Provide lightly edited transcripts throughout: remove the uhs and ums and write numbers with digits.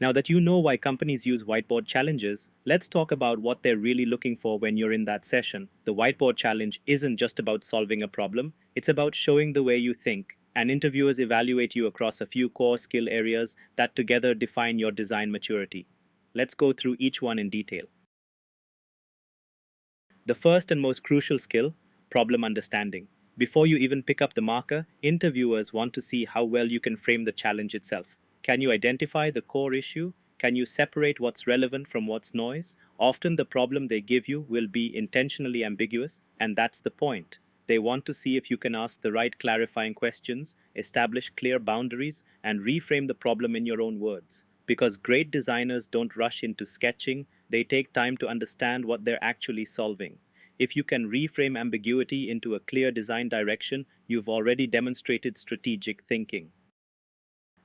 Now that you know why companies use whiteboard challenges, let's talk about what they're really looking for when you're in that session. The whiteboard challenge isn't just about solving a problem, it's about showing the way you think. And interviewers evaluate you across a few core skill areas that together define your design maturity. Let's go through each one in detail. The first and most crucial skill, problem understanding. Before you even pick up the marker, interviewers want to see how well you can frame the challenge itself. Can you identify the core issue? Can you separate what's relevant from what's noise? Often the problem they give you will be intentionally ambiguous, and that's the point. They want to see if you can ask the right clarifying questions, establish clear boundaries, and reframe the problem in your own words. Because great designers don't rush into sketching, they take time to understand what they're actually solving. If you can reframe ambiguity into a clear design direction, you've already demonstrated strategic thinking.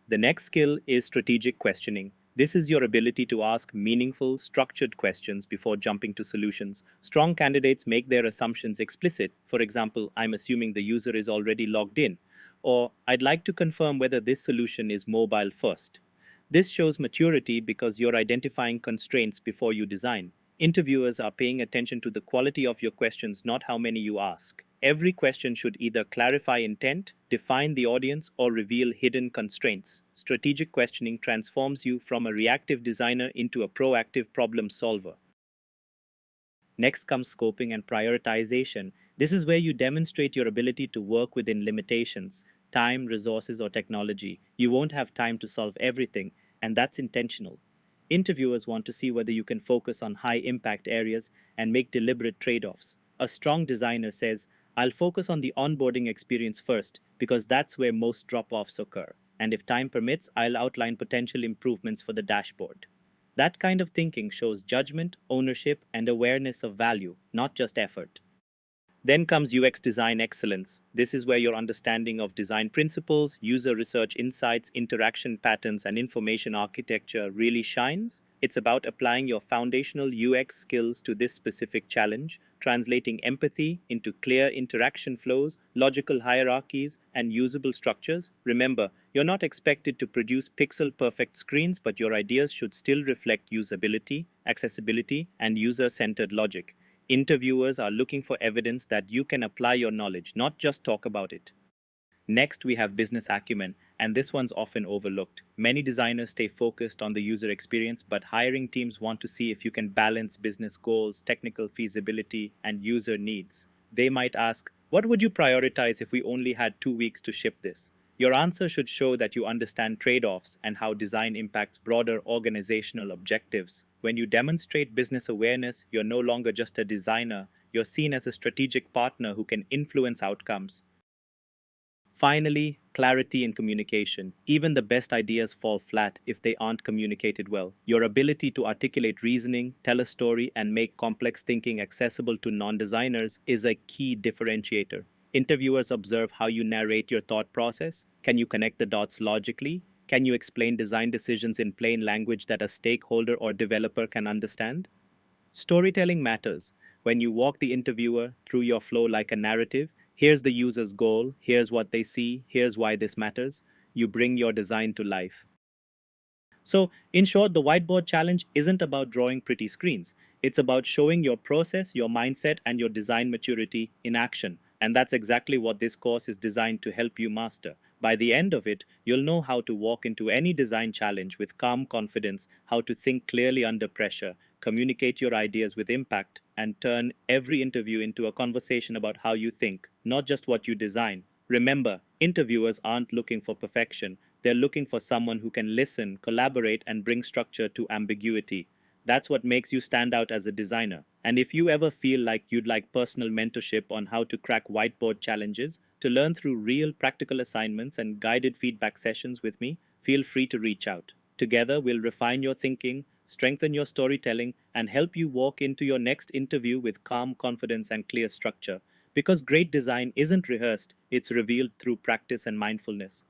The next skill is strategic questioning. This is your ability to ask meaningful, structured questions before jumping to solutions. Strong candidates make their assumptions explicit. For example, I'm assuming the user is already logged in. Or, I'd like to confirm whether this solution is mobile first. This shows maturity because you're identifying constraints before you design. Interviewers are paying attention to the quality of your questions, not how many you ask. Every question should either clarify intent, define the audience, or reveal hidden constraints. Strategic questioning transforms you from a reactive designer into a proactive problem solver. Next comes scoping and prioritization. This is where you demonstrate your ability to work within limitations, time, resources, or technology. You won't have time to solve everything, and that's intentional. Interviewers want to see whether you can focus on high impact areas and make deliberate trade offs. A strong designer says, I'll focus on the onboarding experience first because that's where most drop offs occur. And if time permits, I'll outline potential improvements for the dashboard. That kind of thinking shows judgment, ownership, and awareness of value, not just effort. Then comes UX design excellence. This is where your understanding of design principles, user research insights, interaction patterns, and information architecture really shines. It's about applying your foundational UX skills to this specific challenge, translating empathy into clear interaction flows, logical hierarchies, and usable structures. Remember, you're not expected to produce pixel perfect screens, but your ideas should still reflect usability, accessibility, and user centered logic. Interviewers are looking for evidence that you can apply your knowledge, not just talk about it. Next, we have business acumen, and this one's often overlooked. Many designers stay focused on the user experience, but hiring teams want to see if you can balance business goals, technical feasibility, and user needs. They might ask, what would you prioritize if we only had 2 weeks to ship this? Your answer should show that you understand trade offs and how design impacts broader organizational objectives. When you demonstrate business awareness, you're no longer just a designer, you're seen as a strategic partner who can influence outcomes. Finally, clarity in communication. Even the best ideas fall flat if they aren't communicated well. Your ability to articulate reasoning, tell a story, and make complex thinking accessible to non designers is a key differentiator. Interviewers observe how you narrate your thought process. Can you connect the dots logically? Can you explain design decisions in plain language that a stakeholder or developer can understand? Storytelling matters. When you walk the interviewer through your flow like a narrative, here's the user's goal, here's what they see, here's why this matters, you bring your design to life. So, in short, the whiteboard challenge isn't about drawing pretty screens. It's about showing your process, your mindset, and your design maturity in action. And that's exactly what this course is designed to help you master. By the end of it, you'll know how to walk into any design challenge with calm confidence, how to think clearly under pressure, communicate your ideas with impact, and turn every interview into a conversation about how you think, not just what you design. Remember, interviewers aren't looking for perfection. They're looking for someone who can listen, collaborate, and bring structure to ambiguity. That's what makes you stand out as a designer. And if you ever feel like you'd like personal mentorship on how to crack whiteboard challenges, to learn through real practical assignments and guided feedback sessions with me, feel free to reach out. Together, we'll refine your thinking, strengthen your storytelling, and help you walk into your next interview with calm confidence and clear structure. Because great design isn't rehearsed, it's revealed through practice and mindfulness.